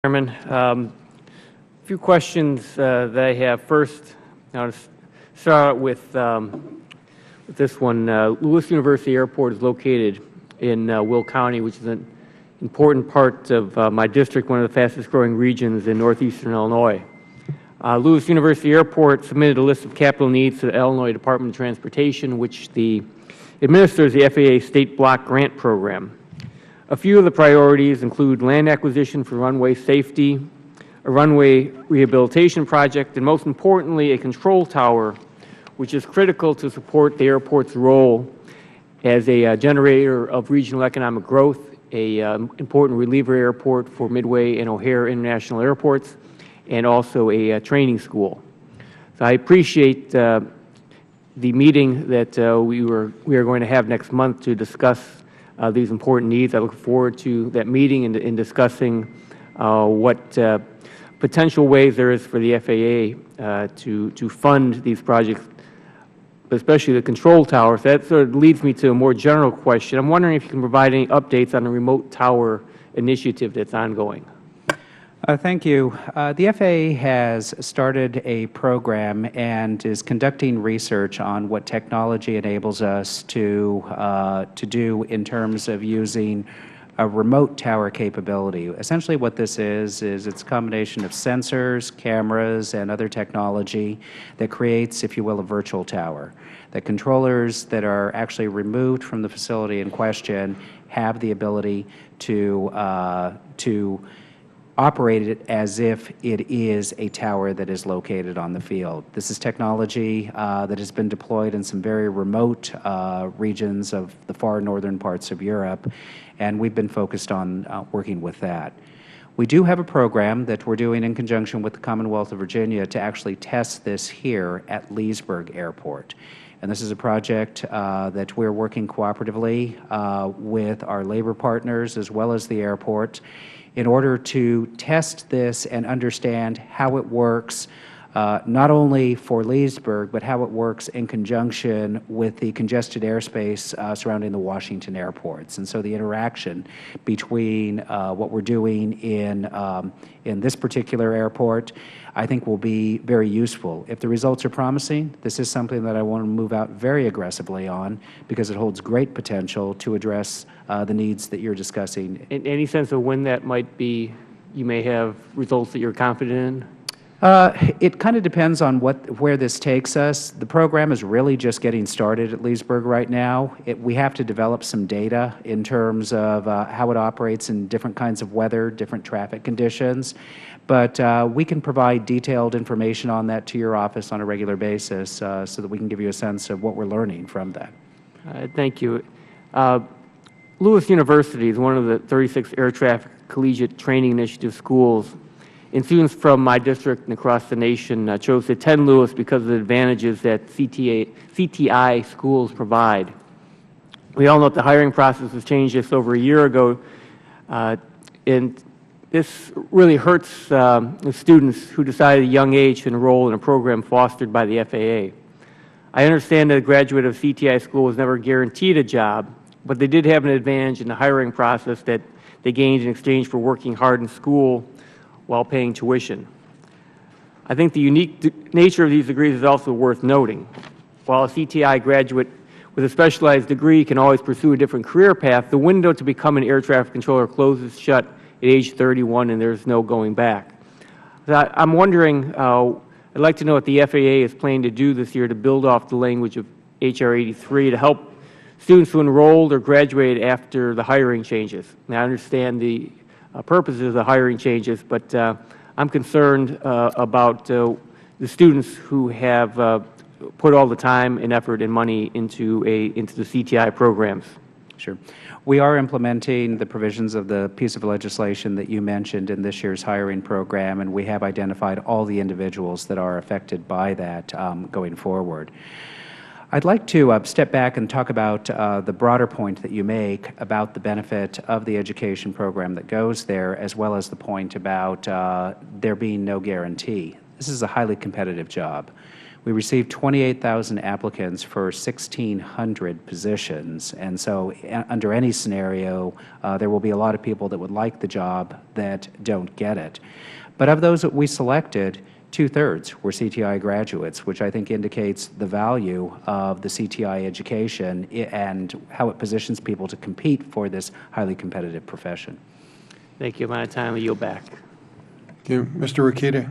Chairman. A few questions that I have. First, I'll start with this one. Lewis University Airport is located in Will County, which is an important part of my district, one of the fastest growing regions in northeastern Illinois. Lewis University Airport submitted a list of capital needs to the Illinois Department of Transportation, which administers the FAA State Block Grant Program. A few of the priorities include land acquisition for runway safety, a runway rehabilitation project, and most importantly, a control tower, which is critical to support the airport's role as a generator of regional economic growth, an important reliever airport for Midway and O'Hare International Airports, and also a training school. So I appreciate the meeting that we are going to have next month to discuss these important needs. I look forward to that meeting and in discussing what potential ways there is for the FAA to fund these projects, especially the control tower. So that sort of leads me to a more general question. I'm wondering if you can provide any updates on the remote tower initiative that's ongoing. Thank you. The FAA has started a program and is conducting research on what technology enables us to do in terms of using a remote tower capability. Essentially what this is it's a combination of sensors, cameras, and other technology that creates, if you will, a virtual tower. The controllers that are actually removed from the facility in question have the ability to operate it as if it is a tower that is located on the field. This is technology that has been deployed in some very remote regions of the far northern parts of Europe, and we've been focused on working with that. We do have a program that we're doing in conjunction with the Commonwealth of Virginia to actually test this here at Leesburg Airport. And this is a project that we're working cooperatively with our labor partners as well as the airport in order to test this and understand how it works, not only for Leesburg, but how it works in conjunction with the congested airspace surrounding the Washington airports. And so the interaction between what we're doing in this particular airport, I think, will be very useful. If the results are promising, this is something that I want to move out very aggressively on because it holds great potential to address the needs that you're discussing. Any sense of when that might be, you may have results that you're confident in? It kind of depends on where this takes us. The program is really just getting started at Leesburg right now. We have to develop some data in terms of how it operates in different kinds of weather, different traffic conditions. But we can provide detailed information on that to your office on a regular basis so that we can give you a sense of what we're learning from that. Thank you. Lewis University is one of the 36 air traffic collegiate training initiative schools, and students from my district and across the nation chose to attend Lewis because of the advantages that CTI schools provide. We all know that the hiring process was changed just over a year ago, and this really hurts the students who decide at a young age to enroll in a program fostered by the FAA. I understand that a graduate of CTI school was never guaranteed a job, but they did have an advantage in the hiring process that they gained in exchange for working hard in school while paying tuition. I think the unique nature of these degrees is also worth noting. While a CTI graduate with a specialized degree can always pursue a different career path, the window to become an air traffic controller closes shut at age 31, and there's no going back. So I'm wondering, I'd like to know what the FAA is planning to do this year to build off the language of H.R. 83 to help students who enrolled or graduated after the hiring changes. Now, I understand the purposes of the hiring changes, but I'm concerned about the students who have put all the time and effort and money into the CTI programs. Sure. We are implementing the provisions of the piece of legislation that you mentioned in this year's hiring program, and we have identified all the individuals that are affected by that going forward. I'd like to step back and talk about the broader point that you make about the benefit of the education program that goes there, as well as the point about there being no guarantee. This is a highly competitive job. We received 28,000 applicants for 1,600 positions, and so under any scenario, there will be a lot of people that would like the job that don't get it. But of those that we selected, 2/3 were CTI graduates, which I think indicates the value of the CTI education and how it positions people to compete for this highly competitive profession. Thank you. I'm out of time. I yield back. Thank you. Mr. Rokita.